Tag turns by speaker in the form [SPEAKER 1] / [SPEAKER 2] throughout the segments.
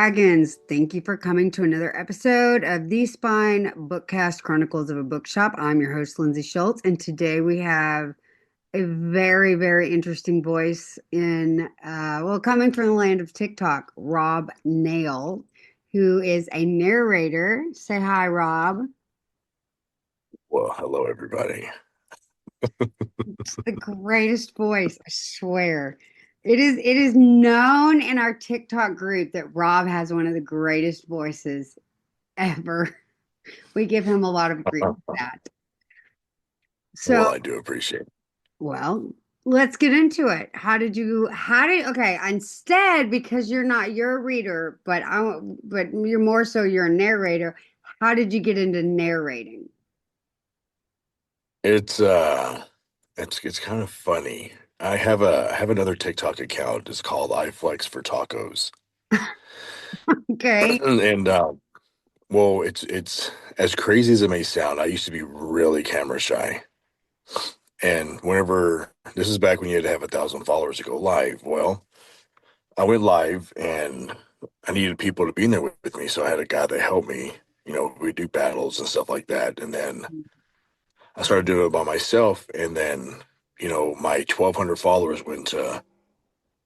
[SPEAKER 1] Dragons, thank you for coming to another episode of The Spine Bookcast Chronicles of a Bookshop. I'm your host, Lindsay Schultz, and today we have a very, very interesting voice coming from the land of TikTok, Rob Nail, who is a narrator. Say hi, Rob.
[SPEAKER 2] Well, hello everybody.
[SPEAKER 1] It's the greatest voice, I swear. It is known in our TikTok group that Rob has one of the greatest voices ever. We give him a lot of grief for that. So,
[SPEAKER 2] Well, I do appreciate it.
[SPEAKER 1] well, let's get into it. Okay, instead, because you're a reader, but you're more so you're a narrator. How did you get into narrating?
[SPEAKER 2] It's it's kind of funny. I have another TikTok account. It's called iFlex for Tacos.
[SPEAKER 1] Okay.
[SPEAKER 2] And well, it's as crazy as it may sound, I used to be really camera shy. And whenever this is back when you had to have 1,000 followers to go live. Well, I went live and I needed people to be in there with me. So I had a guy that helped me. We do battles and stuff like that. And then I started doing it by myself, and then my 1,200 followers went to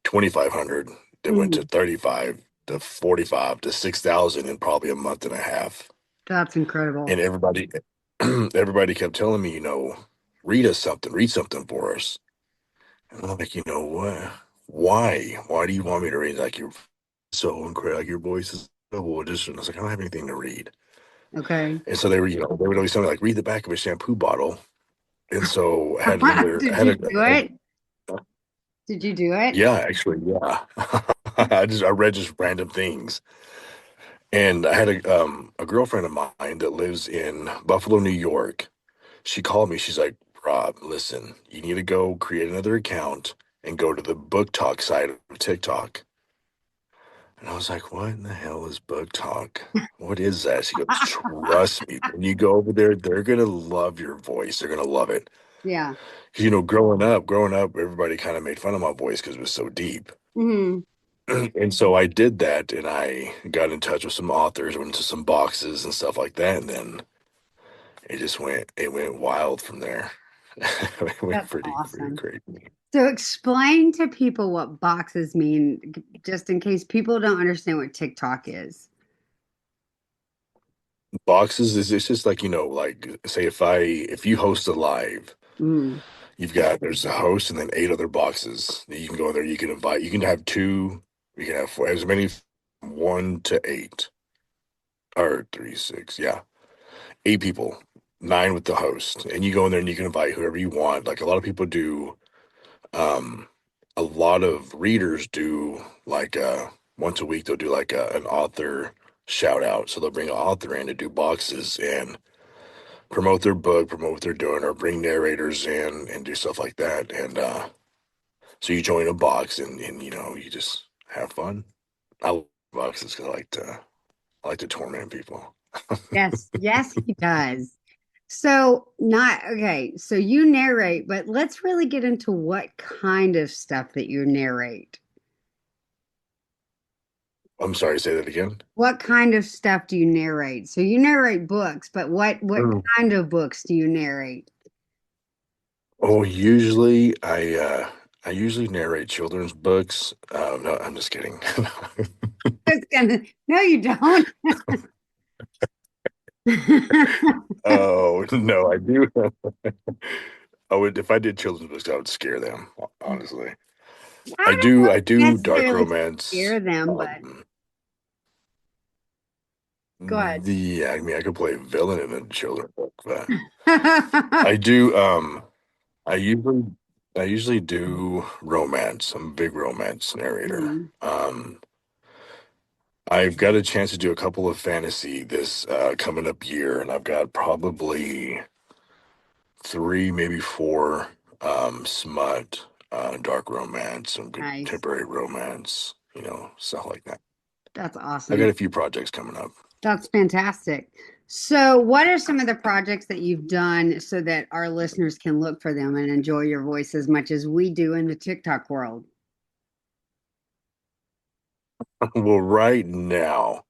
[SPEAKER 2] 2,500. They went to
[SPEAKER 1] Mhm.
[SPEAKER 2] 35 to 45 to 6,000 in probably a month and a half.
[SPEAKER 1] That's incredible.
[SPEAKER 2] And everybody kept telling me, read something for us. And I'm like, you know what? Why? Why do you want me to read? Like, you're so incredible. Like, your voice is so audition. I was like, I don't have anything to read.
[SPEAKER 1] Okay.
[SPEAKER 2] And so they would always tell me, like, read the back of a shampoo bottle. And so I
[SPEAKER 1] Did
[SPEAKER 2] had
[SPEAKER 1] you
[SPEAKER 2] a,
[SPEAKER 1] do it? Did you do it?
[SPEAKER 2] yeah, actually, yeah. I read just random things, and I had a girlfriend of mine that lives in Buffalo, New York. She called me. She's like, Rob, listen, you need to go create another account and go to the book talk side of TikTok. And I was like, what in the hell is book talk? What is that? She goes, trust me, when you go over there, they're gonna love your voice. They're gonna love it.
[SPEAKER 1] Yeah.
[SPEAKER 2] 'Cause, growing up, everybody kind of made fun of my voice because it was so deep.
[SPEAKER 1] Hmm.
[SPEAKER 2] And so I did that, and I got in touch with some authors, went into some boxes and stuff like that, and then it went wild from there. It went
[SPEAKER 1] That's
[SPEAKER 2] pretty
[SPEAKER 1] awesome.
[SPEAKER 2] crazy.
[SPEAKER 1] So explain to people what boxes mean, just in case people don't understand what TikTok is.
[SPEAKER 2] Boxes is it's just like, like say if you host a live,
[SPEAKER 1] Mm,
[SPEAKER 2] there's a host and then eight other boxes that you can go in there, you can invite, you can have two, you can have four, as many, one to eight, or three, six, yeah. Eight people, nine with the host, and you go in there and you can invite whoever you want. Like, a lot of people do, um, a lot of readers do, like, once a week they'll do like an author shout out. So they'll bring an author in to do boxes and promote their book, promote what they're doing, or bring narrators in and do stuff like that. And so you join a box and you just have fun. I love boxes because I like to torment people.
[SPEAKER 1] yes, yes, he does. So not okay. So you narrate, but let's really get into what kind of stuff that you narrate.
[SPEAKER 2] I'm sorry, say that again.
[SPEAKER 1] What kind of stuff do you narrate? So you narrate books, but what
[SPEAKER 2] Mm.
[SPEAKER 1] kind of books do you narrate?
[SPEAKER 2] Oh, I usually narrate children's books. No, I'm just kidding.
[SPEAKER 1] It's gonna, no, you don't.
[SPEAKER 2] Oh no, I do. I would if I did children's books, I would scare them. Honestly,
[SPEAKER 1] I
[SPEAKER 2] I
[SPEAKER 1] don't
[SPEAKER 2] do. I do dark
[SPEAKER 1] necessarily
[SPEAKER 2] romance.
[SPEAKER 1] scare them, but go ahead.
[SPEAKER 2] I mean, I could play a villain in a children's book, but I do. I usually, I usually do romance. I'm a big romance narrator.
[SPEAKER 1] Mhm.
[SPEAKER 2] I've got a chance to do a couple of fantasy this coming up year, and I've got probably three, maybe four smut, dark romance, some
[SPEAKER 1] Nice.
[SPEAKER 2] contemporary romance, stuff like that.
[SPEAKER 1] That's
[SPEAKER 2] I
[SPEAKER 1] awesome.
[SPEAKER 2] got a few projects coming up.
[SPEAKER 1] That's fantastic. So, what are some of the projects that you've done so that our listeners can look for them and enjoy your voice as much as we do in the TikTok world?
[SPEAKER 2] Well, right now,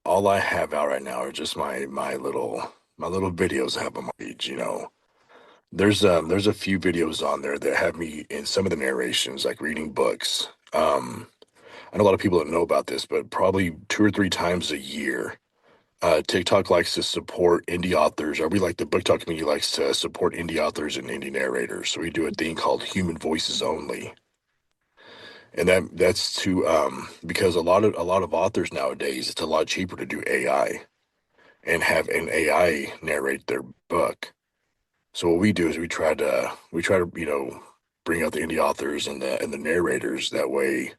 [SPEAKER 2] all I have out right now are just my little videos I have on my page, you know. There's a few videos on there that have me in some of the narrations, like reading books. I know a lot of people don't know about this, but probably 2 or 3 times a year, TikTok likes to support indie authors, or we like the book talk community likes to support indie authors and indie narrators. So we do a thing called Human Voices Only, and that's to because a lot of authors nowadays, it's a lot cheaper to do AI and have an AI narrate their book. So what we do is we try to bring out the indie authors and the narrators that way.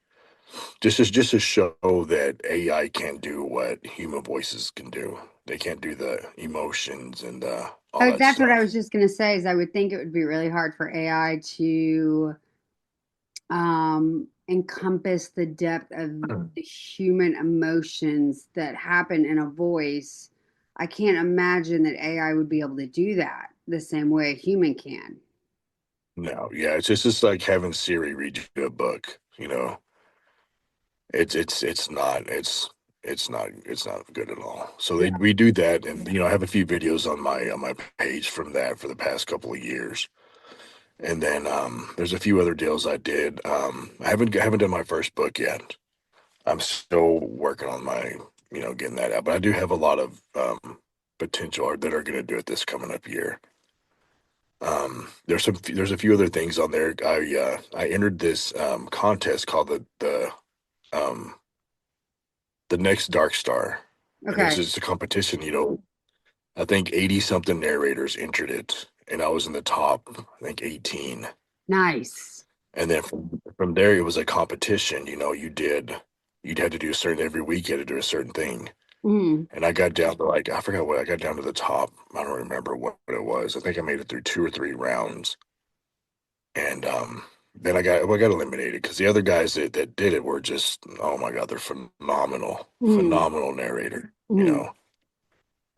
[SPEAKER 2] Just to show that AI can't do what human voices can do. They can't do the emotions and all
[SPEAKER 1] Oh,
[SPEAKER 2] that
[SPEAKER 1] that's what I was
[SPEAKER 2] stuff.
[SPEAKER 1] just going to say is I would think it would be really hard for AI to encompass the depth of the human emotions that happen in a voice. I can't imagine that AI would be able to do that the same way a human can.
[SPEAKER 2] No, yeah, it's just like having Siri read you a book. It's not good at all. So
[SPEAKER 1] Yeah.
[SPEAKER 2] we do that, and I have a few videos on my page from that for the past couple of years. And then there's a few other deals I did. I haven't done my first book yet. I'm still working on getting that out. But I do have a lot of potential that are going to do it this coming up year. There's a few other things on there. I entered this contest called um, the next Dark Star, and it's
[SPEAKER 1] Okay.
[SPEAKER 2] just a competition. I think 80 something narrators entered it, and I was in the top. I think 18.
[SPEAKER 1] Nice.
[SPEAKER 2] And then from there, it was a competition. You'd had to do a certain every week. You had to do a certain thing.
[SPEAKER 1] Mm.
[SPEAKER 2] And I got down to I forgot what I got down to the top. I don't remember what it was. I think I made it through 2 or 3 rounds. And then I got eliminated because the other guys that did it were just, oh my God, they're phenomenal,
[SPEAKER 1] Mm.
[SPEAKER 2] phenomenal narrator, you
[SPEAKER 1] Mm.
[SPEAKER 2] know.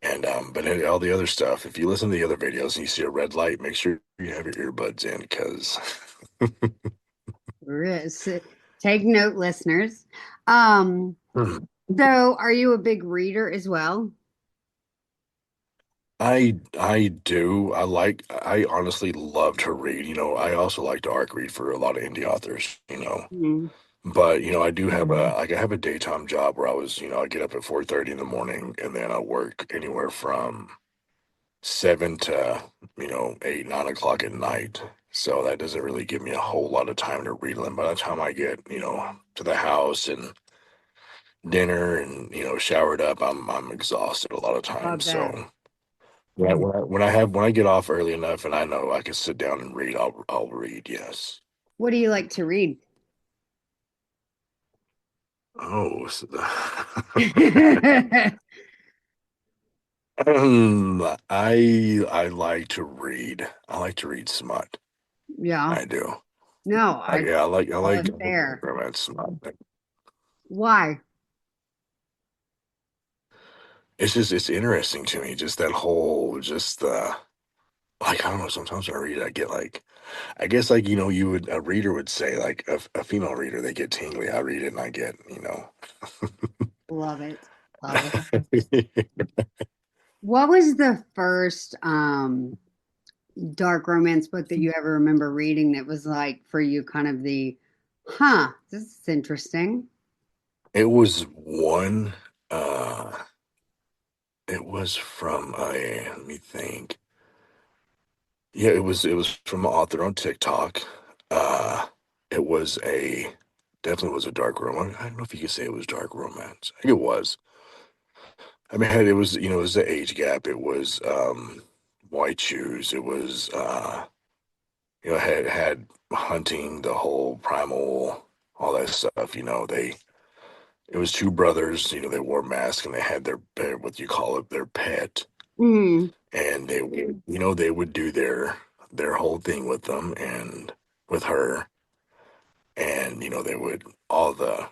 [SPEAKER 2] And but then all the other stuff, if you listen to the other videos and you see a red light, make sure you have your earbuds in because
[SPEAKER 1] Riz- Take note, listeners. Um, so are you a big reader as well?
[SPEAKER 2] I do. I honestly love to read. I also like to arc read for a lot of indie authors.
[SPEAKER 1] Mm.
[SPEAKER 2] But I do have a daytime job where I get up at 4:30 in the morning and then I work anywhere from 7 to 8, 9 o'clock at night. So that doesn't really give me a whole lot of time to read them. By the time I get to the house and dinner and showered up, I'm exhausted a lot of
[SPEAKER 1] I
[SPEAKER 2] times.
[SPEAKER 1] bet.
[SPEAKER 2] So when I get off early enough and I know I can sit down and read, I'll read. Yes.
[SPEAKER 1] What do you like to read?
[SPEAKER 2] Oh,
[SPEAKER 1] Yeah.
[SPEAKER 2] I like to read. I like to read smut. I do.
[SPEAKER 1] No,
[SPEAKER 2] Yeah, I
[SPEAKER 1] all
[SPEAKER 2] like
[SPEAKER 1] is fair.
[SPEAKER 2] romance smut.
[SPEAKER 1] Why?
[SPEAKER 2] It's interesting to me. Just that whole just I don't know. Sometimes when I read it, I get I guess you would a reader would say like a female reader they get tingly. I read it and I get.
[SPEAKER 1] Love it. Love it. What was the first dark romance book that you ever remember reading that was like for you kind of the, huh, this is interesting?
[SPEAKER 2] It was one. Uh, it was from a. Let me think. Yeah, it was from an author on TikTok. Uh, it was a definitely was a dark romance. I don't know if you could say it was dark romance. I think it was. I mean, it was it was the age gap. It was white shoes. It was had hunting, the whole primal, all that stuff. It was two brothers. They wore masks and they had their what you call it, their pet,
[SPEAKER 1] Mm,
[SPEAKER 2] and they would do their whole thing with them and with her, and they would all the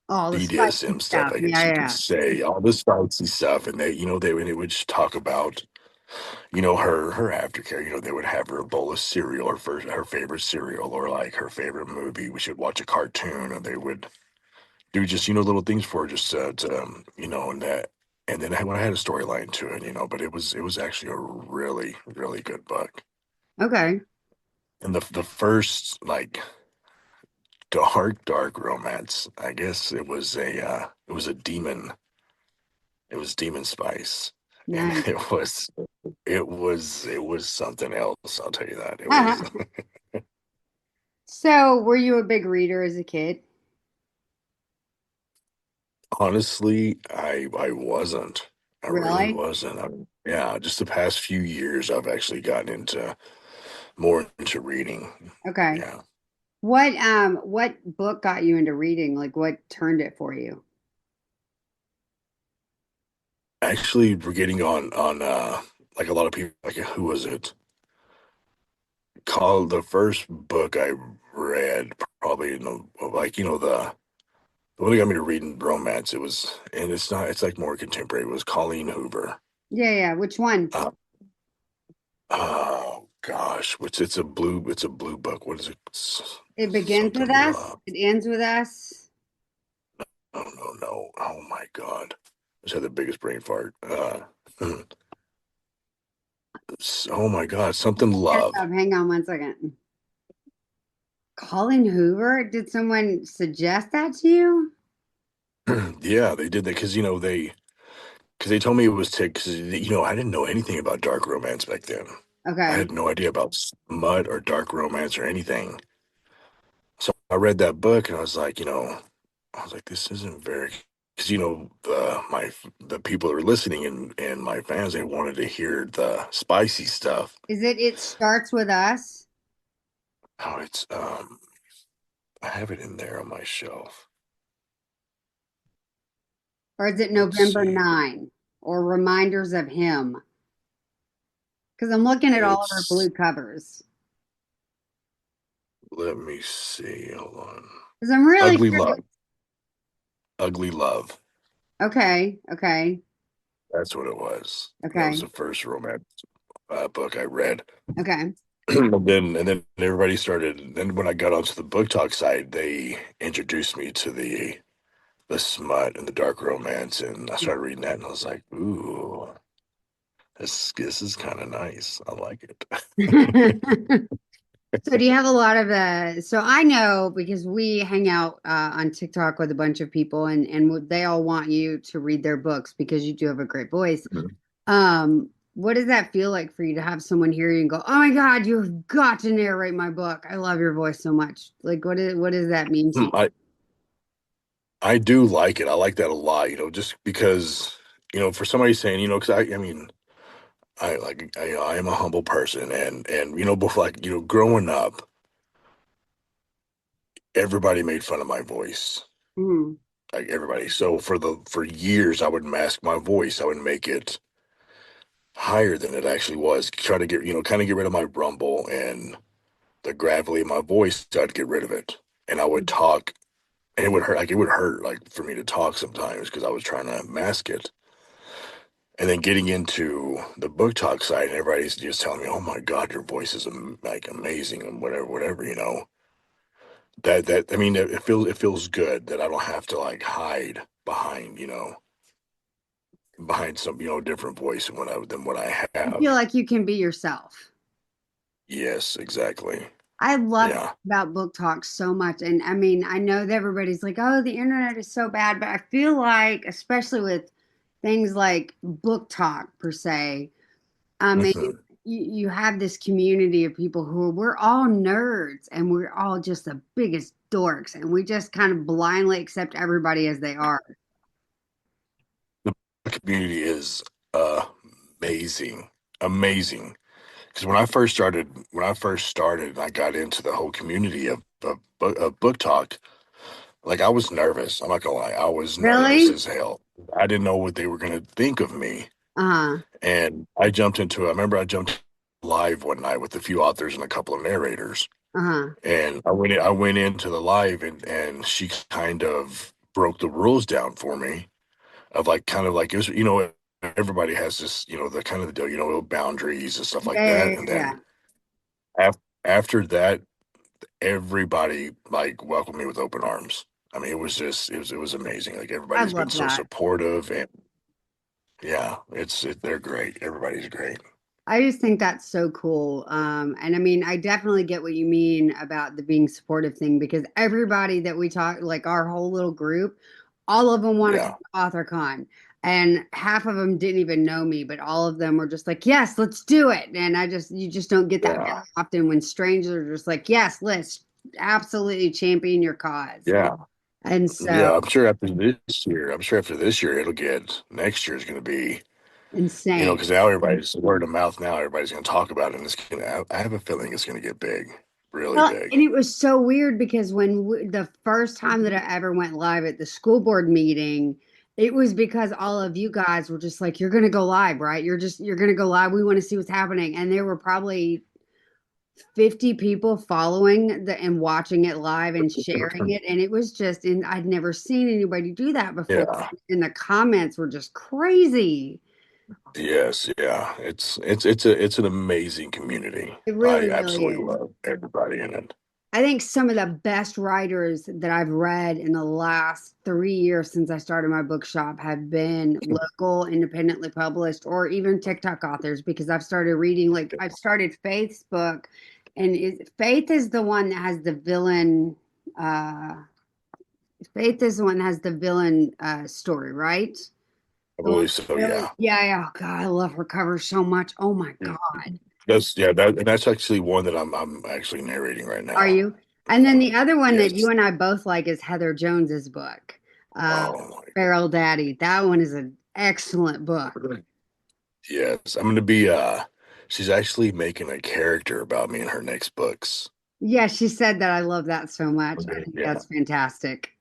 [SPEAKER 1] all the spicy
[SPEAKER 2] BDSM stuff,
[SPEAKER 1] stuff.
[SPEAKER 2] I guess
[SPEAKER 1] Yeah,
[SPEAKER 2] you could
[SPEAKER 1] yeah.
[SPEAKER 2] say, all the spicy stuff, and they would just talk about her aftercare. They would have her a bowl of cereal, or her favorite cereal, or like her favorite movie. We should watch a cartoon, and they would do just little things for her just and that. And then when I had a storyline to it, but it was actually a really really good book.
[SPEAKER 1] Okay.
[SPEAKER 2] And the first like dark romance, I guess it was a demon. It was Demon Spice, and
[SPEAKER 1] Nice.
[SPEAKER 2] it was something else. I'll tell you that it was.
[SPEAKER 1] So, were you a big reader as a kid?
[SPEAKER 2] Honestly, I wasn't. I really
[SPEAKER 1] Really?
[SPEAKER 2] wasn't. Yeah, just the past few years, I've actually gotten into more into reading.
[SPEAKER 1] Okay.
[SPEAKER 2] Yeah,
[SPEAKER 1] What book got you into reading? Like what turned it for you?
[SPEAKER 2] actually, we're getting on like a lot of people. Like who was it? Called the first book I read, probably like the one that got me to reading romance. It was, and it's not. It's like more contemporary. It was Colleen Hoover.
[SPEAKER 1] Yeah, yeah. Which one?
[SPEAKER 2] Uh, oh gosh, it's a blue book. What is it?
[SPEAKER 1] It begins with
[SPEAKER 2] Something
[SPEAKER 1] us,
[SPEAKER 2] love.
[SPEAKER 1] it ends with us.
[SPEAKER 2] Oh no, no. Oh my God. I just had the biggest brain fart. Oh my God, something
[SPEAKER 1] Yes,
[SPEAKER 2] love.
[SPEAKER 1] hang on one second. Colin Hoover? Did someone suggest that to you?
[SPEAKER 2] Yeah, they did that because they told me it was because I didn't know anything about dark romance back then. I
[SPEAKER 1] Okay.
[SPEAKER 2] had no idea about smut or dark romance or anything. So I read that book and I was like, this isn't very, because the people that were listening and my fans, they wanted to hear the spicy stuff.
[SPEAKER 1] Is it starts with us?
[SPEAKER 2] Oh, I have it in there on my shelf.
[SPEAKER 1] Or is it
[SPEAKER 2] Let's
[SPEAKER 1] November
[SPEAKER 2] see.
[SPEAKER 1] 9 or Reminders of Him? Because I'm looking at all of our
[SPEAKER 2] It's
[SPEAKER 1] blue covers.
[SPEAKER 2] Let me see. Hold on.
[SPEAKER 1] Because I'm really
[SPEAKER 2] Ugly
[SPEAKER 1] curious.
[SPEAKER 2] Love. Ugly Love.
[SPEAKER 1] Okay, okay,
[SPEAKER 2] That's what it was. That was
[SPEAKER 1] okay,
[SPEAKER 2] the first romance book I read.
[SPEAKER 1] okay.
[SPEAKER 2] And then everybody started. Then when I got onto the book talk side, they introduced me to the smut and the dark romance, and I started reading that, and I was like, "Ooh, this is kind of nice. I like it."
[SPEAKER 1] So do you have a lot of so I know because we hang out on TikTok with a bunch of people and they all want you to read their books because you do have a great voice. What does that feel like for you to have someone hear you and go, "Oh my God, you've got to narrate my book. I love your voice so much." Like what does that mean to you?
[SPEAKER 2] I do like it. I like that a lot. Just because for somebody saying because I mean I am a humble person, and before growing up, everybody made fun of my voice.
[SPEAKER 1] Mm,
[SPEAKER 2] Like everybody. So for years I would mask my voice. I would make it higher than it actually was. Try to get kind of get rid of my rumble and the gravelly of my voice. I'd get rid of it. And I would talk and it would hurt like for me to talk sometimes because I was trying to mask it. And then getting into the book talk side, and everybody's just telling me, "Oh my God, your voice is like amazing," and whatever, whatever. That I mean, it feels good that I don't have to like hide behind some different voice than what I
[SPEAKER 1] you feel
[SPEAKER 2] have.
[SPEAKER 1] like you can be yourself.
[SPEAKER 2] Yes, exactly.
[SPEAKER 1] I love
[SPEAKER 2] Yeah.
[SPEAKER 1] about book talk so much. And I mean, I know that everybody's like, oh, the internet is so bad, but I feel like, especially with things like book talk per se, I mean,
[SPEAKER 2] Hmm.
[SPEAKER 1] you have this community of people we're all nerds and we're all just the biggest dorks and we just kind of blindly accept everybody as they are.
[SPEAKER 2] The community is amazing, amazing. Because when I first started, and I got into the whole community of book talk. Like I was nervous. I'm not gonna lie. I was nervous
[SPEAKER 1] Really?
[SPEAKER 2] as hell. I didn't know what they were gonna think of me.
[SPEAKER 1] Uh-huh.
[SPEAKER 2] And I remember I jumped live one night with a few authors and a couple of narrators.
[SPEAKER 1] Uh-huh.
[SPEAKER 2] And I went into the live and she kind of broke the rules down for me of like kind of like it was, everybody has this, the kind of the boundaries and stuff like
[SPEAKER 1] Yeah, yeah,
[SPEAKER 2] that.
[SPEAKER 1] yeah,
[SPEAKER 2] And
[SPEAKER 1] yeah.
[SPEAKER 2] then after that, everybody like welcomed me with open arms. I mean, it was amazing. Like
[SPEAKER 1] I
[SPEAKER 2] everybody's been
[SPEAKER 1] love
[SPEAKER 2] so
[SPEAKER 1] that.
[SPEAKER 2] supportive, and yeah, they're great. Everybody's great.
[SPEAKER 1] I just think that's so cool. And I mean, I definitely get what you mean about the being supportive thing because everybody that we talk, like our whole little group, all of them want to come
[SPEAKER 2] Yeah,
[SPEAKER 1] to AuthorCon. And half of them didn't even know me, but all of them were just like, yes, let's do it. And you just don't get that very
[SPEAKER 2] yeah,
[SPEAKER 1] often when strangers are just like, yes, let's absolutely champion your cause.
[SPEAKER 2] yeah,
[SPEAKER 1] And so
[SPEAKER 2] yeah. I'm sure after this year, it'll get next year is going to be,
[SPEAKER 1] insane.
[SPEAKER 2] because now everybody's word of mouth. Now everybody's going to talk about it, and it's gonna. I have a feeling it's going to get big, really
[SPEAKER 1] Well,
[SPEAKER 2] big.
[SPEAKER 1] and it was so weird because the first time that I ever went live at the school board meeting, it was because all of you guys were just like, you're going to go live, right? You're going to go live. We want to see what's happening. And there were probably 50 people following and watching it live and sharing it. And it was just, and I'd never seen anybody do that before.
[SPEAKER 2] Yeah.
[SPEAKER 1] And the comments were just crazy.
[SPEAKER 2] Yes. Yeah. It's an amazing community.
[SPEAKER 1] It
[SPEAKER 2] I
[SPEAKER 1] really, really
[SPEAKER 2] absolutely
[SPEAKER 1] is.
[SPEAKER 2] love everybody in it.
[SPEAKER 1] I think some of the best writers that I've read in the last 3 years since I started my bookshop have been local, independently published, or even TikTok authors because I've started reading, like, I've started Faith's book, and Faith is the one that has the villain. Uh, Faith is the one that has the villain story, right?
[SPEAKER 2] I
[SPEAKER 1] The one
[SPEAKER 2] believe so.
[SPEAKER 1] really,
[SPEAKER 2] Yeah.
[SPEAKER 1] yeah, yeah. Oh, God, I love her cover so much. Oh my
[SPEAKER 2] Mm.
[SPEAKER 1] God.
[SPEAKER 2] That's actually one that I'm actually narrating right
[SPEAKER 1] Are
[SPEAKER 2] now.
[SPEAKER 1] you? And then the other one that you
[SPEAKER 2] Yes.
[SPEAKER 1] and I both like is Heather Jones's book, uh,
[SPEAKER 2] Oh
[SPEAKER 1] Feral Daddy. That one is an excellent book.
[SPEAKER 2] my. Yes. I'm gonna be she's actually making a character about me in her next books.
[SPEAKER 1] Yeah, she said that. I love that so much. I think
[SPEAKER 2] Yeah.
[SPEAKER 1] that's fantastic.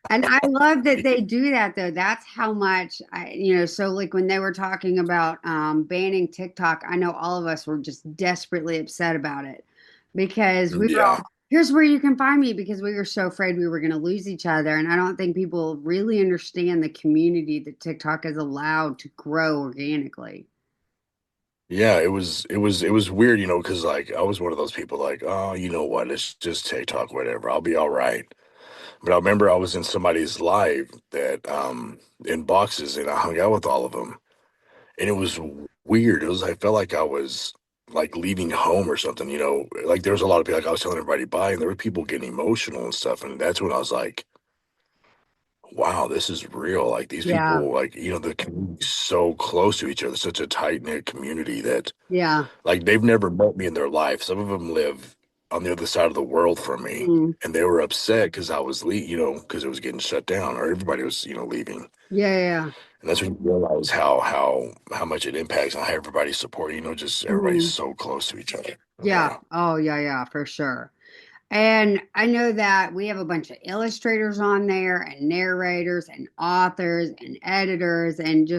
[SPEAKER 1] And I love that they do that though. That's how much so like when they were talking about banning TikTok, I know all of us were just desperately upset about it because we were
[SPEAKER 2] Yeah.
[SPEAKER 1] all, here's where you can find me because we were so afraid we were going to lose each other. And I don't think people really understand the community that TikTok has allowed to grow organically.
[SPEAKER 2] Yeah, it was weird, because like I was one of those people like, oh, you know what, it's just TikTok, whatever. I'll be all right. But I remember I was in somebody's live that in boxes and I hung out with all of them. And it was weird. I felt like I was like leaving home or something. Like there was a lot of people like I was telling everybody bye, and there were people getting emotional and stuff. And that's when I was like, wow, this is real. Like these
[SPEAKER 1] Yeah.
[SPEAKER 2] people, like, the community's so close to each other, such a tight-knit community that
[SPEAKER 1] Yeah.
[SPEAKER 2] like they've never met me in their life. Some of them live on the other side of the world from me.
[SPEAKER 1] Mm.
[SPEAKER 2] And they were upset because I was because it was getting shut down or everybody was, leaving.
[SPEAKER 1] Yeah. Yeah. Yeah.
[SPEAKER 2] And that's when you realize how much it impacts on how everybody's support, just everybody's
[SPEAKER 1] Mhm.
[SPEAKER 2] so close to each other.
[SPEAKER 1] Yeah.
[SPEAKER 2] Yeah.
[SPEAKER 1] Oh, yeah, yeah, for sure. And I know that we have a bunch of illustrators on there and narrators and authors and editors and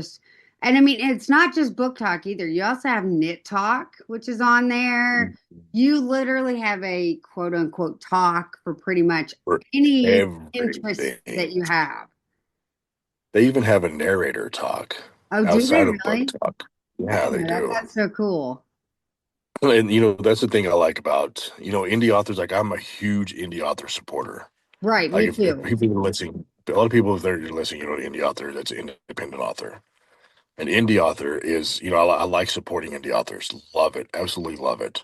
[SPEAKER 1] I mean, it's not just book talk either. You also have knit talk, which is on there. You literally have a quote unquote talk for pretty much
[SPEAKER 2] For
[SPEAKER 1] any interest that
[SPEAKER 2] everything.
[SPEAKER 1] you have.
[SPEAKER 2] They even have a narrator talk
[SPEAKER 1] Oh, do they
[SPEAKER 2] outside of book
[SPEAKER 1] really?
[SPEAKER 2] talk.
[SPEAKER 1] I
[SPEAKER 2] Yeah,
[SPEAKER 1] didn't
[SPEAKER 2] they
[SPEAKER 1] know that.
[SPEAKER 2] do.
[SPEAKER 1] That's so cool.
[SPEAKER 2] And that's the thing I like about, indie authors. Like I'm a huge indie author supporter.
[SPEAKER 1] Right,
[SPEAKER 2] Like
[SPEAKER 1] me
[SPEAKER 2] if
[SPEAKER 1] too.
[SPEAKER 2] people are listening, a lot of people if they're listening, indie author, that's an independent author. An indie author is, I like supporting indie authors. Love it. Absolutely love it.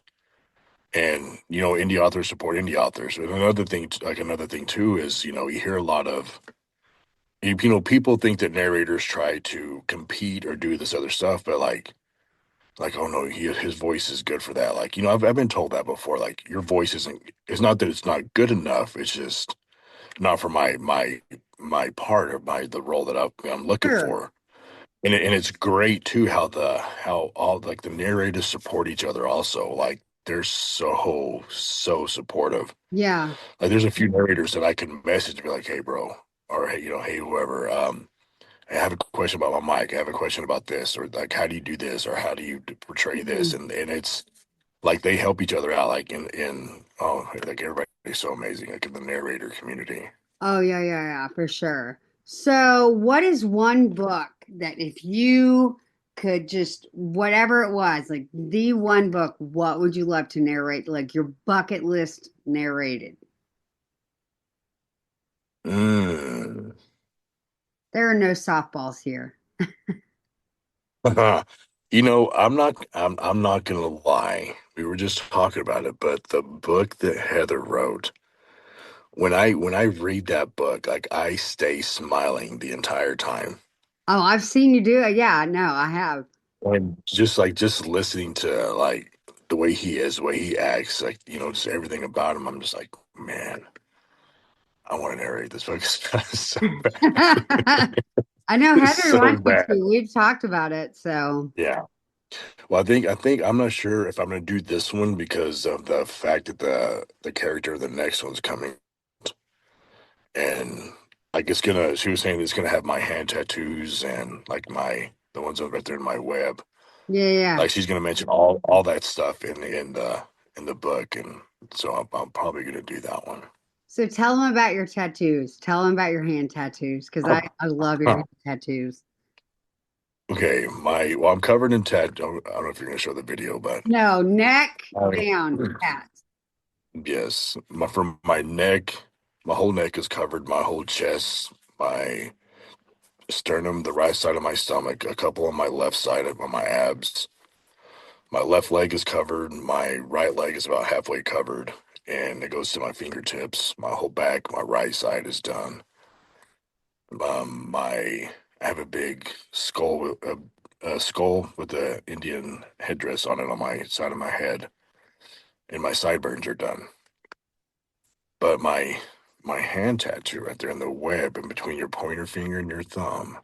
[SPEAKER 2] And, indie authors support indie authors. And another thing too is, you hear a lot of, people think that narrators try to compete or do this other stuff, but like, oh no, his voice is good for that. Like, I've been told that before. Like, your voice isn't. It's not that it's not good enough. It's just not for my part or the role that I'm looking
[SPEAKER 1] Sure.
[SPEAKER 2] for. And it's great too how all like the narrators support each other. Also, like they're so supportive.
[SPEAKER 1] Yeah.
[SPEAKER 2] Like, there's a few narrators that I can message and be like, hey, bro, or hey, hey, whoever. I have a question about my mic. I have a question about this, or like, how do you do this, or how do you portray this?
[SPEAKER 1] Mhm.
[SPEAKER 2] And it's like they help each other out. Like in like everybody's so amazing. Like in the narrator community.
[SPEAKER 1] Oh, yeah, yeah, yeah, for sure. So, what is one book that if you could just, whatever it was, like the one book, what would you love to narrate? Like your bucket list narrated?
[SPEAKER 2] Mm.
[SPEAKER 1] There are no softballs here.
[SPEAKER 2] I'm not gonna lie. We were just talking about it, but the book that Heather wrote, when I read that book, like I stay smiling the entire time.
[SPEAKER 1] Oh, I've seen you do it. Yeah, no, I have.
[SPEAKER 2] And just listening to like the way he is, the way he acts, like, just everything about him, I'm just like, man, I want to narrate this book so bad.
[SPEAKER 1] I know
[SPEAKER 2] It's
[SPEAKER 1] Heather
[SPEAKER 2] so
[SPEAKER 1] wants you
[SPEAKER 2] bad.
[SPEAKER 1] to. We've talked about it, so
[SPEAKER 2] Yeah. Well, I think I'm not sure if I'm gonna do this one because of the fact that the character of the next one's coming, and like it's gonna. She was saying it's gonna have my hand tattoos and like the ones right there in my web.
[SPEAKER 1] yeah, yeah.
[SPEAKER 2] Like she's gonna mention all that stuff in the book, and so I'm probably gonna do that one.
[SPEAKER 1] So tell them about your tattoos. Tell them about your hand tattoos because I love your
[SPEAKER 2] Huh.
[SPEAKER 1] hand tattoos.
[SPEAKER 2] Okay, I'm covered in tat. I don't know if you're gonna show the video, but
[SPEAKER 1] No, neck
[SPEAKER 2] I,
[SPEAKER 1] down, tat.
[SPEAKER 2] yes, from my neck, my whole neck is covered. My whole chest, my sternum, the right side of my stomach, a couple on my left side of on my abs. My left leg is covered. My right leg is about halfway covered, and it goes to my fingertips. My whole back, my right side is done. I have a big skull a skull with the Indian headdress on it on my side of my head, and my sideburns are done. But my hand tattoo right there in the web in between your pointer finger and your thumb,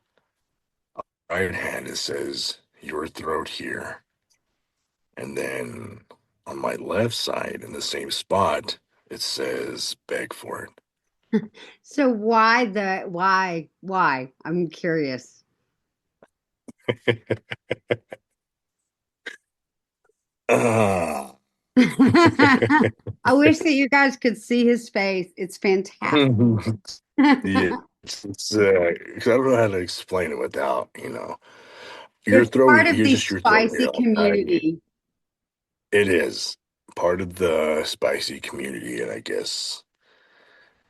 [SPEAKER 2] right hand, it says your throat here. And then on my left side in the same spot, it says beg for
[SPEAKER 1] So why? I'm curious.
[SPEAKER 2] it. Ah.
[SPEAKER 1] I wish that you guys could see his face. It's fantastic.
[SPEAKER 2] Yeah, it's 'cause I don't know how to explain it without, your
[SPEAKER 1] It's part
[SPEAKER 2] throat,
[SPEAKER 1] of
[SPEAKER 2] here's
[SPEAKER 1] the
[SPEAKER 2] just your throat
[SPEAKER 1] spicy
[SPEAKER 2] here. Like,
[SPEAKER 1] community.
[SPEAKER 2] it is part of the spicy community, and I guess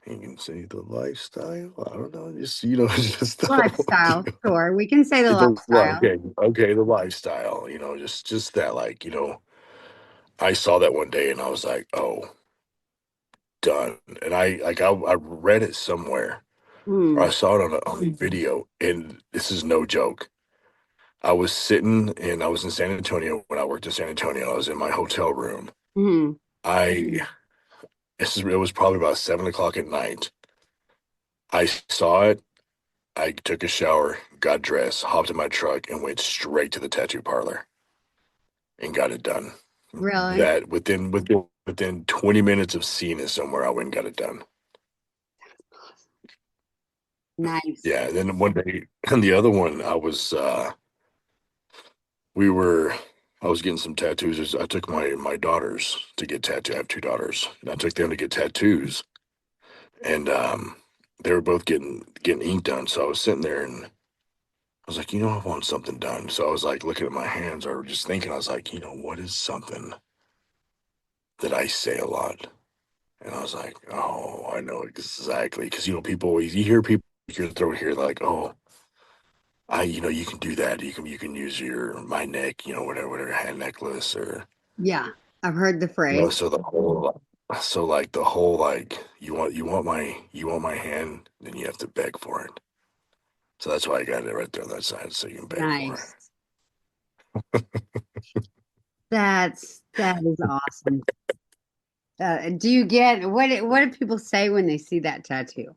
[SPEAKER 2] you can say the lifestyle. I don't know, just just the whole
[SPEAKER 1] Lifestyle,
[SPEAKER 2] deal.
[SPEAKER 1] sure. We can say the lifestyle.
[SPEAKER 2] Okay, the lifestyle, just that, like, I saw that one day and I was like, oh, done. And I read it somewhere, or I
[SPEAKER 1] Hmm.
[SPEAKER 2] saw it on a video, and this is no joke. I was in San Antonio when I worked in San Antonio. I was in my hotel room.
[SPEAKER 1] Hmm.
[SPEAKER 2] I it was probably about 7 o'clock at night. I saw it. I took a shower, got dressed, hopped in my truck, and went straight to the tattoo parlor and got it done.
[SPEAKER 1] Really?
[SPEAKER 2] That within 20 minutes of seeing it somewhere, I went and got it done.
[SPEAKER 1] Nice.
[SPEAKER 2] Yeah, and then one day, and the other one, we were, I was getting some tattoos. I took my daughters to get tattooed. I have two daughters, and I took them to get tattoos, and they were both getting ink done. So I was sitting there, and I was like, I want something done. So I was like looking at my hands, or just thinking, I was like, what is something that I say a lot? And I was like, oh, I know exactly, because people always, you hear people your throat here, like, oh, you can do that. You can use my neck, whatever hand necklace, or
[SPEAKER 1] Yeah, I've heard the phrase.
[SPEAKER 2] so like the whole, like, you want my hand, then you have to beg for it. So that's why I got it right there on that side, so you can beg for
[SPEAKER 1] Nice. That is awesome. Do you get what do people say when they see that tattoo?
[SPEAKER 2] it.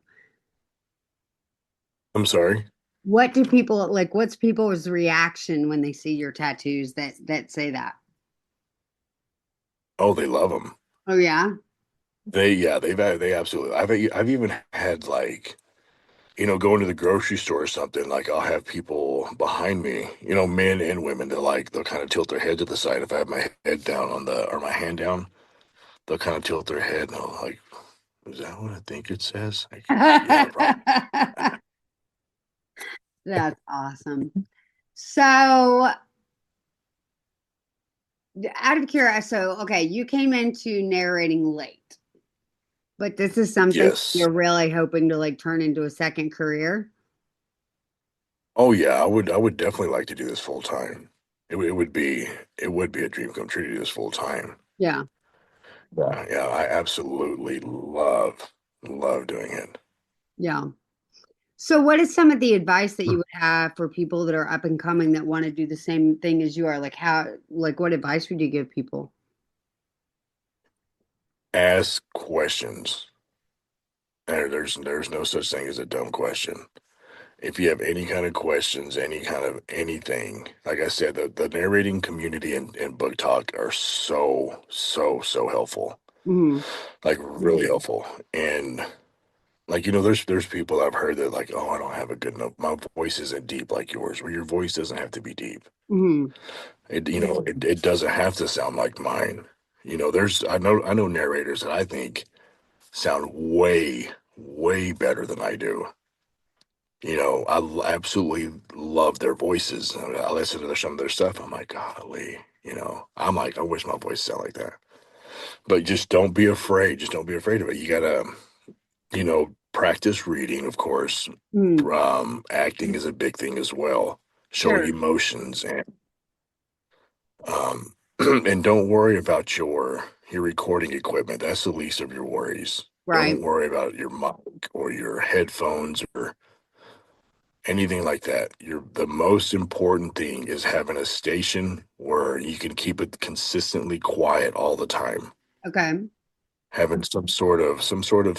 [SPEAKER 2] I'm sorry.
[SPEAKER 1] What do people like? What's people's reaction when they see your tattoos that say that?
[SPEAKER 2] Oh, they love them.
[SPEAKER 1] Oh yeah.
[SPEAKER 2] They absolutely. I've even had, like, going to the grocery store or something, like I'll have people behind me, men and women, they'll kind of tilt their head to the side. If I have my head down or my hand down, they'll kind of tilt their head and they'll like, is that what I think it says? Like, yeah, probably.
[SPEAKER 1] That's awesome. So, out of curiosity, so okay, you came into narrating late. But this is something
[SPEAKER 2] Yes.
[SPEAKER 1] you're really hoping to like turn into a second career.
[SPEAKER 2] Oh yeah, I would definitely like to do this full time. It would be a dream come true to do this full time.
[SPEAKER 1] Yeah,
[SPEAKER 2] Yeah, yeah, I absolutely love doing it.
[SPEAKER 1] yeah. So, what is some of the advice that you would have for people that are up and coming that want to do the same thing as you are? Like, what advice would you give people?
[SPEAKER 2] Ask questions. There's no such thing as a dumb question. If you have any kind of questions, any kind of anything, like I said, the narrating community and book talk are so helpful.
[SPEAKER 1] Hmm.
[SPEAKER 2] Like really helpful. And like, there's people I've heard that like, oh, I don't have a good enough, my voice isn't deep like yours. Well, your voice doesn't have to be deep.
[SPEAKER 1] Hmm.
[SPEAKER 2] It doesn't have to sound like mine. I know narrators that I think sound way better than I do. Absolutely love their voices. I listen to some of their stuff. I'm like, golly, I'm like, I wish my voice sounded like that. But just don't be afraid. Just don't be afraid of it. You gotta, practice reading, of course.
[SPEAKER 1] Hmm.
[SPEAKER 2] Acting is a big thing as well. Showing
[SPEAKER 1] Sure.
[SPEAKER 2] emotions um, and don't worry about your recording equipment. That's the least of your worries.
[SPEAKER 1] Right.
[SPEAKER 2] Don't worry about your mic or your headphones or anything like that. The most important thing is having a station where you can keep it consistently quiet all the time.
[SPEAKER 1] Okay.
[SPEAKER 2] Having some sort of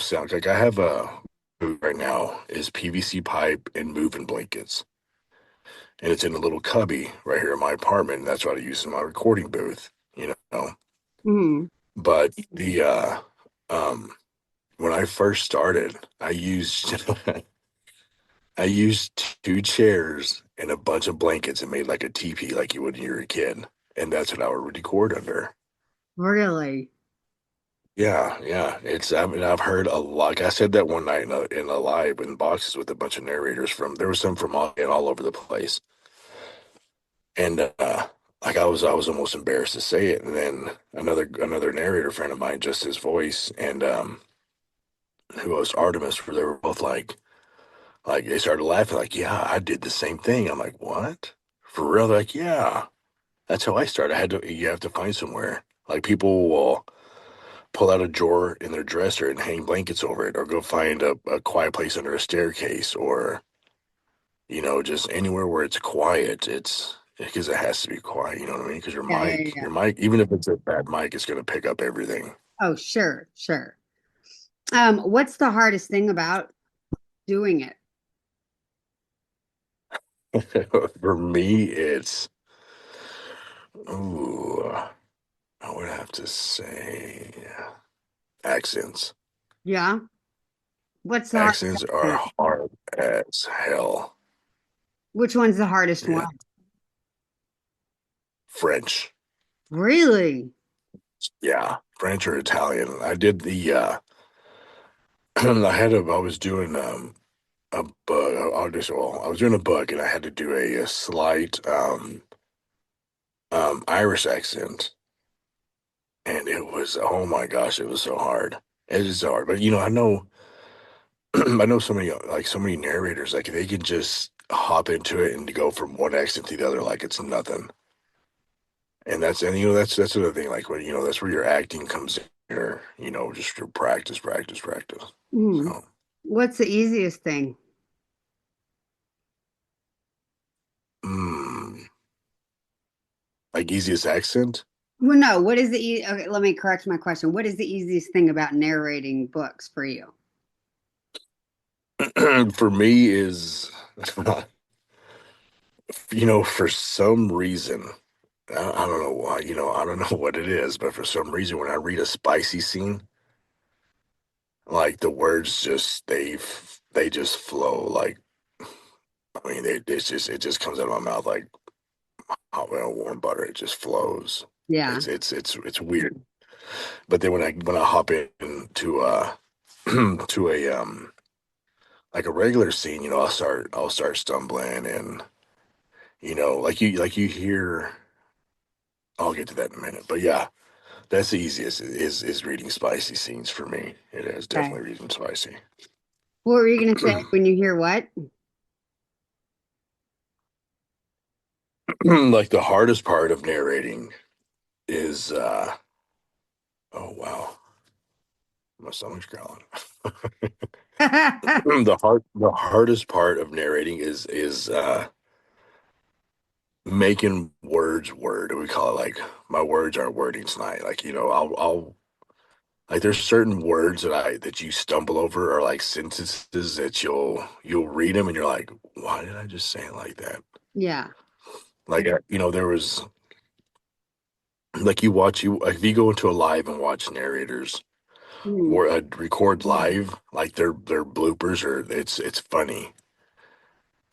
[SPEAKER 2] sound. Like I have a booth right now is PVC pipe and moving blankets. And it's in a little cubby right here in my apartment. And that's what I use in my recording booth.
[SPEAKER 1] Hmm.
[SPEAKER 2] But um when I first started, I used I used two chairs and a bunch of blankets and made like a teepee like you would when you were a kid. And that's what I would record under.
[SPEAKER 1] Really?
[SPEAKER 2] Yeah, yeah. I mean, I've heard a lot. Like I said that one night in a live in boxes with a bunch of narrators there was some from all over the place. And like I was almost embarrassed to say it. And then another narrator friend of mine, just his voice, and who was Artemis, where they were both like they started laughing, like, yeah, I did the same thing. I'm like, what? For real? They're like, yeah. That's how I started. You have to find somewhere. Like people will pull out a drawer in their dresser and hang blankets over it, or go find a quiet place under a staircase, or, just anywhere where it's quiet. It's because it has to be quiet. You know what I mean? Because your
[SPEAKER 1] Yeah, yeah,
[SPEAKER 2] mic,
[SPEAKER 1] yeah.
[SPEAKER 2] your mic, even if it's a bad mic, it's going to pick up everything.
[SPEAKER 1] Oh, sure, sure. What's the hardest thing about doing it?
[SPEAKER 2] For me, it's, ooh, I would have to say accents.
[SPEAKER 1] Yeah. What's the hardest
[SPEAKER 2] Accents
[SPEAKER 1] accent?
[SPEAKER 2] are hard as hell.
[SPEAKER 1] Which one's the hardest one?
[SPEAKER 2] Yeah. French.
[SPEAKER 1] Really?
[SPEAKER 2] Yeah. French or Italian. I did the I was doing a book audition. Well, I was doing a book and I had to do a slight Irish accent, and it was, oh my gosh, it was so hard. It is so hard. But I know I know so many narrators, like they can just hop into it and go from one accent to the other like it's nothing. And that's the other thing, like when that's where your acting comes in, or just your practice.
[SPEAKER 1] Hmm.
[SPEAKER 2] So
[SPEAKER 1] What's the easiest thing?
[SPEAKER 2] mm, like easiest accent.
[SPEAKER 1] Well, no, what is the okay, let me correct my question. What is the easiest thing about narrating books for you?
[SPEAKER 2] For me is for some reason, I don't know why, I don't know what it is, but for some reason when I read a spicy scene, like the words just they just flow. Like, I mean, it just comes out of my mouth like hot well warm butter. It just flows.
[SPEAKER 1] Yeah.
[SPEAKER 2] It's weird. But then when I hop into to a like a regular scene, I'll start stumbling, and like you hear. I'll get to that in a minute. But yeah, That's the easiest is reading spicy scenes for me. It is
[SPEAKER 1] Okay.
[SPEAKER 2] definitely reading spicy.
[SPEAKER 1] What were you going to say when you hear what?
[SPEAKER 2] Like the hardest part of narrating is oh wow, my stomach's growling. The hardest part of narrating is making words word. We call it like my words are wording tonight. Like, I'll like there's certain words that you stumble over or like sentences that you'll read them and you're like, why did I just say it like that?
[SPEAKER 1] Yeah.
[SPEAKER 2] Like, there was like you watch you like if you go into a live and watch narrators
[SPEAKER 1] Mm.
[SPEAKER 2] or record live, like their bloopers or it's funny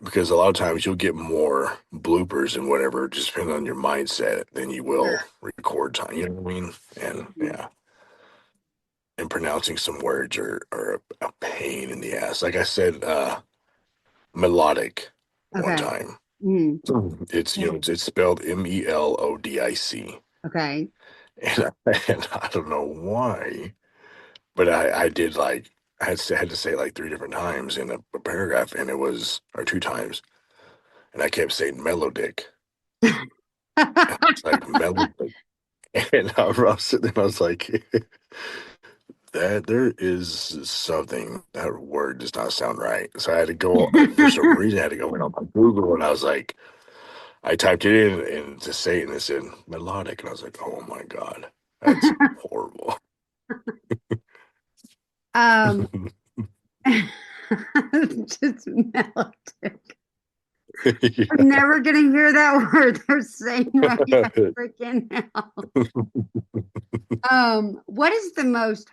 [SPEAKER 2] because a lot of times you'll get more bloopers and whatever, just depending on your mindset, than you will
[SPEAKER 1] Sure.
[SPEAKER 2] record time. You know what I mean? And
[SPEAKER 1] Mhm.
[SPEAKER 2] yeah, and pronouncing some words are a pain in the ass. Like I said, melodic one
[SPEAKER 1] Okay.
[SPEAKER 2] time.
[SPEAKER 1] Mm.
[SPEAKER 2] It's spelled Melodic,
[SPEAKER 1] Okay.
[SPEAKER 2] and I don't know why, but I did like had to say it like three different times in a paragraph, and it was or two times, and I kept saying melodic. It's like melodic. And I was sitting there, and I was like, that there is something that word does not sound right. So I had to go for some reason. I had to go on my Google, and I was like, I typed it in and to say it, and it said melodic, and I was like, oh my god, that's horrible.
[SPEAKER 1] Um, just melodic. I'm
[SPEAKER 2] Yeah.
[SPEAKER 1] never gonna hear that word the same way freaking now. What is the most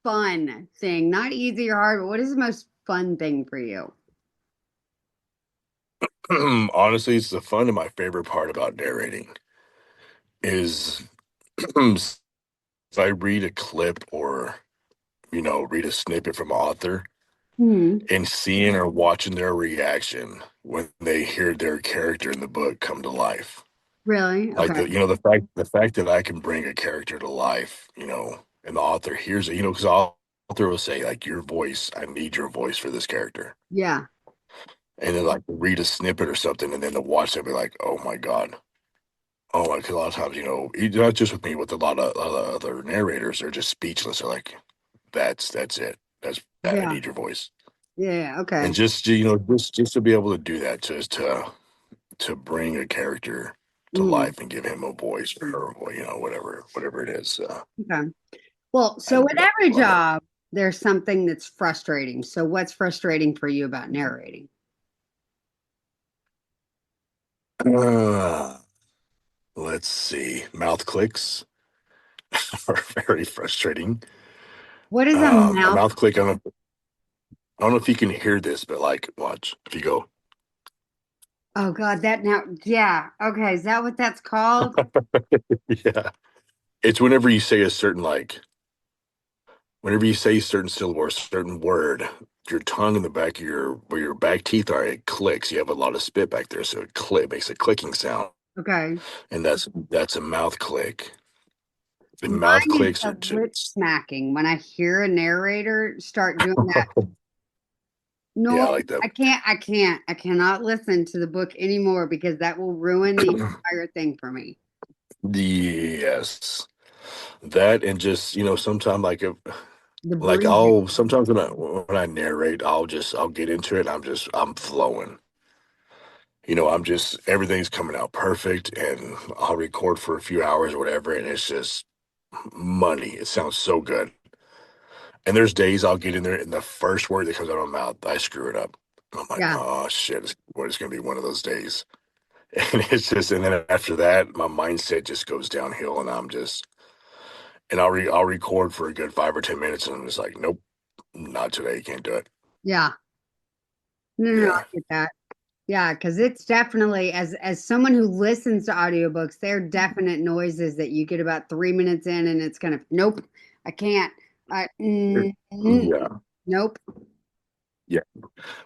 [SPEAKER 1] fun thing? Not easy or hard, but what is the most fun thing for you?
[SPEAKER 2] Honestly, it's the fun and my favorite part about narrating is if I read a clip or read a snippet from an author
[SPEAKER 1] Hmm.
[SPEAKER 2] and seeing or watching their reaction when they hear their character in the book come to life.
[SPEAKER 1] Really?
[SPEAKER 2] Like
[SPEAKER 1] Okay.
[SPEAKER 2] the fact that I can bring a character to life, and the author hears it, because the author will say like your voice, I need your voice for this character.
[SPEAKER 1] Yeah.
[SPEAKER 2] And then like read a snippet or something and then to watch them be like, oh my God. Oh, like a lot of times, not just with me, with a lot of other narrators, they're just speechless. They're like, that's it. That's that. I
[SPEAKER 1] Yeah.
[SPEAKER 2] need your voice.
[SPEAKER 1] Yeah.
[SPEAKER 2] And
[SPEAKER 1] Okay.
[SPEAKER 2] just to be able to do that, just to bring a character to
[SPEAKER 1] Mm.
[SPEAKER 2] life and give him a voice or her, whatever it is.
[SPEAKER 1] Okay. Well,
[SPEAKER 2] I
[SPEAKER 1] so with every
[SPEAKER 2] love it.
[SPEAKER 1] job, there's something that's frustrating. So what's frustrating for you about narrating?
[SPEAKER 2] Uh, let's see. Mouth clicks are very frustrating.
[SPEAKER 1] What is a
[SPEAKER 2] A
[SPEAKER 1] mouth?
[SPEAKER 2] mouth click. I don't know if you can hear this, but like, watch. If you go,
[SPEAKER 1] Oh God, that now, yeah. Okay, is that what that's called?
[SPEAKER 2] yeah, it's whenever you say a certain like, whenever you say a certain syllable or a certain word, your tongue in the back of where your back teeth are, it clicks. You have a lot of spit back there, so makes a clicking sound,
[SPEAKER 1] Okay.
[SPEAKER 2] and that's a mouth click. The mouth
[SPEAKER 1] Mine is
[SPEAKER 2] clicks
[SPEAKER 1] the
[SPEAKER 2] are
[SPEAKER 1] lip
[SPEAKER 2] just,
[SPEAKER 1] smacking. When I hear a narrator start doing that,
[SPEAKER 2] yeah,
[SPEAKER 1] no,
[SPEAKER 2] I like that.
[SPEAKER 1] I cannot listen to the book anymore because that will ruin the entire thing for me.
[SPEAKER 2] Yes, that and just sometimes
[SPEAKER 1] The
[SPEAKER 2] like
[SPEAKER 1] breathing.
[SPEAKER 2] I'll sometimes when I narrate, I'll get into it. And I'm flowing. I'm just everything's coming out perfect, and I'll record for a few hours or whatever, and it's just money. It sounds so good. And there's days I'll get in there, and the first word that comes out of my mouth, I screw it up. I'm like,
[SPEAKER 1] Yeah,
[SPEAKER 2] oh shit, it's gonna be one of those days. And and then after that, my mindset just goes downhill, and and I'll record for a good 5 or 10 minutes, and I'm just like, nope, not today. You can't do it.
[SPEAKER 1] yeah. No, no, no, I
[SPEAKER 2] Yeah.
[SPEAKER 1] get that. Yeah, because it's definitely as someone who listens to audiobooks, there are definite noises that you get about 3 minutes in, and it's kind of nope, I can't.
[SPEAKER 2] Yeah.
[SPEAKER 1] Nope,
[SPEAKER 2] Yeah.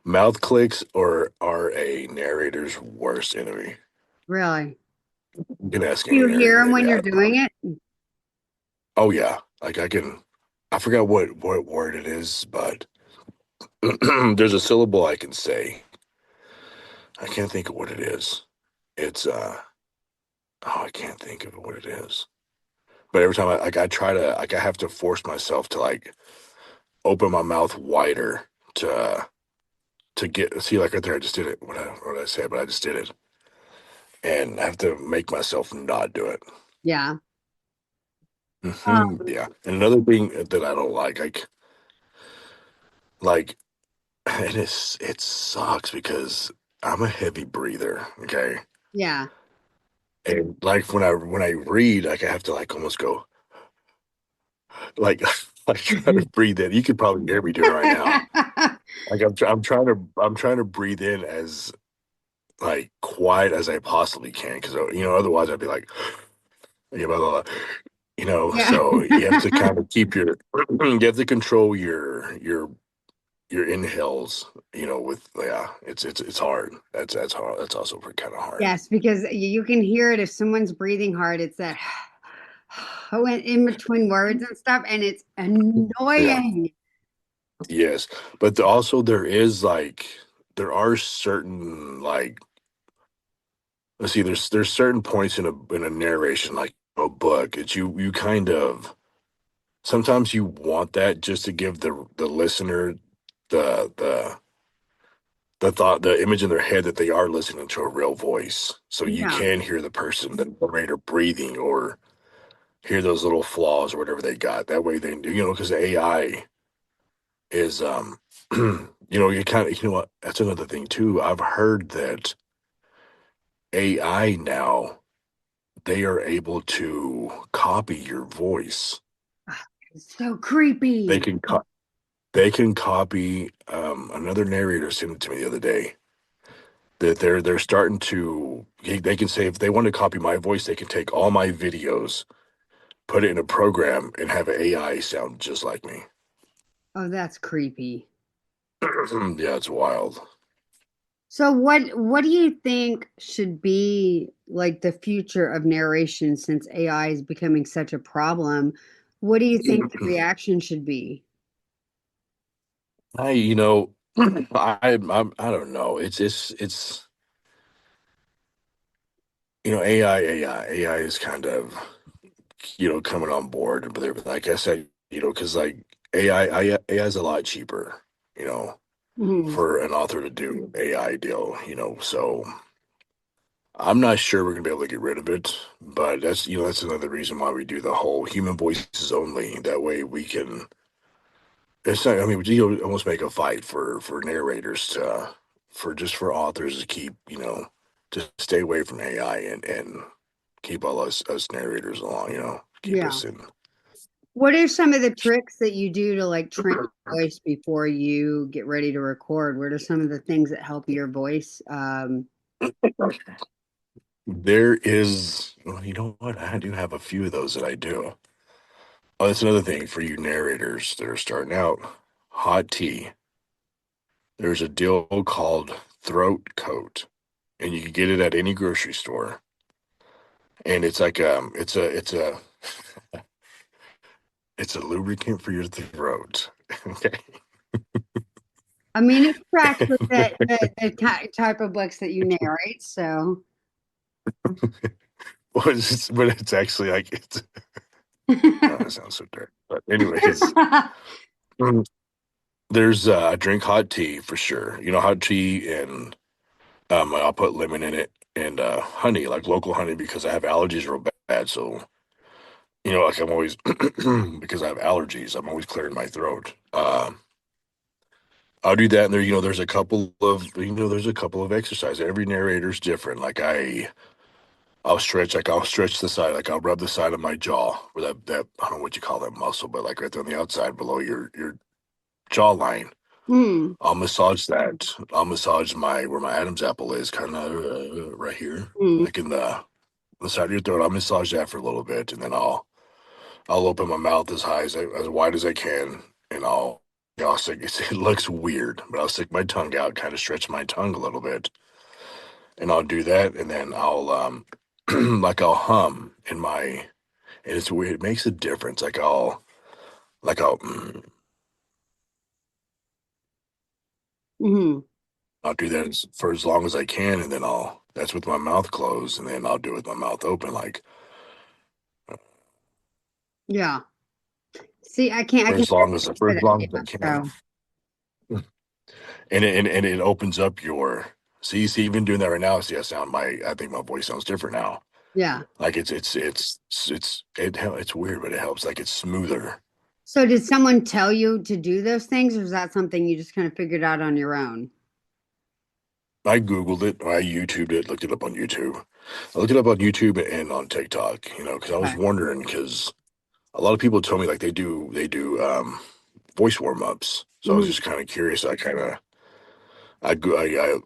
[SPEAKER 2] Mouth clicks are a narrator's worst enemy.
[SPEAKER 1] really.
[SPEAKER 2] You can ask any
[SPEAKER 1] You hear
[SPEAKER 2] narrator,
[SPEAKER 1] them when
[SPEAKER 2] they
[SPEAKER 1] you're
[SPEAKER 2] have a problem.
[SPEAKER 1] doing it.
[SPEAKER 2] Oh yeah, like I forgot what word it is, but there's a syllable I can say. I can't think of what it is. It's oh, I can't think of what it is. But every time I try to like I have to force myself to like open my mouth wider to get see like right there I just did it. What did I say? But I just did it, and I have to make myself not do it.
[SPEAKER 1] Yeah.
[SPEAKER 2] Yeah. And another thing that I don't like, and it sucks because I'm a heavy breather. Okay.
[SPEAKER 1] Yeah.
[SPEAKER 2] And like when I read, like I have to like almost go like like try to breathe in. You could probably hear me doing it right now. Like I'm trying to breathe in as like quiet as I possibly can because otherwise I'd be like yeah, blah, blah, blah.
[SPEAKER 1] Yeah.
[SPEAKER 2] So you have to kind of keep your you have to control your inhales. With yeah, it's hard. That's hard. That's also kind of hard.
[SPEAKER 1] Yes, because you can hear it if someone's breathing hard. It's that went in between words and stuff, and it's
[SPEAKER 2] Yeah.
[SPEAKER 1] annoying.
[SPEAKER 2] Yes, but also there are certain like let's see there's certain points in a narration like a book that you kind of sometimes you want that just to give the listener the the thought the image in their head that they are listening to a real voice so you
[SPEAKER 1] Yeah.
[SPEAKER 2] can hear the person the narrator breathing or hear those little flaws or whatever they got that way they because AI is you kind of what that's another thing too I've heard that AI now they are able to copy your voice.
[SPEAKER 1] Ah, it's so
[SPEAKER 2] They
[SPEAKER 1] creepy.
[SPEAKER 2] can co- they can copy another narrator sent it to me the other day that they're starting to they can say if they want to copy my voice they can take all my videos put it in a program and have an AI sound just like me.
[SPEAKER 1] Oh, that's creepy.
[SPEAKER 2] Yeah, it's wild.
[SPEAKER 1] So what do you think should be like the future of narration since AI is becoming such a problem? What do you think the reaction should be?
[SPEAKER 2] I I don't know. It's AI is kind of coming on board, but like I said, because like AI is a lot cheaper, you know,
[SPEAKER 1] Mhm.
[SPEAKER 2] for an author to do AI deal. So I'm not sure we're gonna be able to get rid of it, but that's another reason why we do the whole human voices only. That way we can. It's not. I mean, almost make a fight for narrators to, for authors to keep, to stay away from AI and keep all us narrators along. Keep
[SPEAKER 1] Yeah.
[SPEAKER 2] us in.
[SPEAKER 1] What are some of the tricks that you do to like train your voice before you get ready to record? What are some of the things that help your voice?
[SPEAKER 2] There is, well, you know what? I do have a few of those that I do. Oh, that's another thing for you narrators that are starting out. Hot tea. There's a deal called Throat Coat, and you can get it at any grocery store. And it's like it's a lubricant for your throat. Okay.
[SPEAKER 1] I mean, it tracks with the type of books that you narrate. So,
[SPEAKER 2] But it's actually like it's. Oh, that sounds so dirty. But anyways, mm, there's I drink hot tea for sure. Hot tea and I'll put lemon in it and honey, like local honey, because I have allergies real bad. So like I'm always because I have allergies, I'm always clearing my throat. I'll do that, and there's a couple of exercises. Every narrator's different. Like I'll stretch the side, like I'll rub the side of my jaw, where that I don't know what you call that muscle, but like right there on the outside below your jawline.
[SPEAKER 1] mm,
[SPEAKER 2] I'll massage that. I'll massage my where my Adam's apple is, kind of right here,
[SPEAKER 1] mm,
[SPEAKER 2] like in the side of your throat. I'll massage that for a little bit, and then I'll open my mouth as high as wide as I can, and I'll stick. It looks weird, but I'll stick my tongue out, kind of stretch my tongue a little bit, and I'll do that, and then I'll like I'll hum and it's weird. It makes a difference. Like I'll
[SPEAKER 1] Hmm.
[SPEAKER 2] I'll do that for as long as I can, and then that's with my mouth closed, and then I'll do it with my mouth open, like
[SPEAKER 1] Yeah. See, I can
[SPEAKER 2] for
[SPEAKER 1] for
[SPEAKER 2] as
[SPEAKER 1] that.
[SPEAKER 2] long
[SPEAKER 1] Yeah.
[SPEAKER 2] as I can.
[SPEAKER 1] So
[SPEAKER 2] And it opens up your see even doing that right now. See, I think my voice sounds different now.
[SPEAKER 1] yeah.
[SPEAKER 2] Like it's weird, but it helps. Like it's smoother.
[SPEAKER 1] So did someone tell you to do those things, or is that something you just kind of figured out on your own?
[SPEAKER 2] I Googled it, or I YouTubed it, looked it up on YouTube. I looked it up on YouTube and on TikTok, because I was
[SPEAKER 1] Okay.
[SPEAKER 2] wondering, because a lot of people told me like they do voice warm ups. So I was
[SPEAKER 1] Hmm.
[SPEAKER 2] just kind of curious. I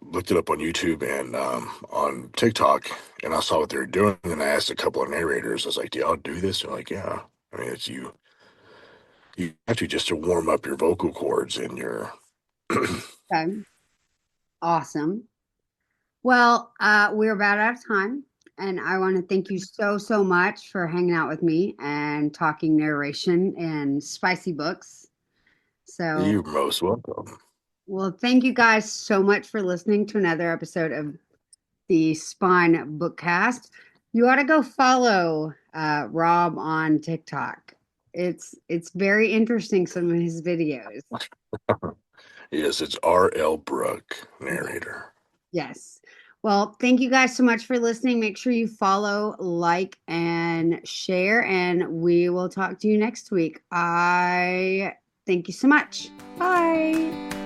[SPEAKER 2] looked it up on YouTube and on TikTok, and I saw what they were doing. And I asked a couple of narrators. I was like, "Do y'all do this?" They're like, "Yeah." I mean, it's you actually just to warm up your vocal cords and your
[SPEAKER 1] Okay. Awesome. Well, we're about out of time, and I want to thank you so, so much for hanging out with me and talking narration and spicy books. So,
[SPEAKER 2] you're most welcome.
[SPEAKER 1] well, thank you guys so much for listening to another episode of the Spine Bookcast. You ought to go follow Rob on TikTok. It's very interesting, some of his videos.
[SPEAKER 2] Yes, it's R.L. Brook,
[SPEAKER 1] Yeah.
[SPEAKER 2] narrator.
[SPEAKER 1] Yes. Well, thank you guys so much for listening. Make sure you follow, like, and share, and we will talk to you next week. I thank you so much. Bye.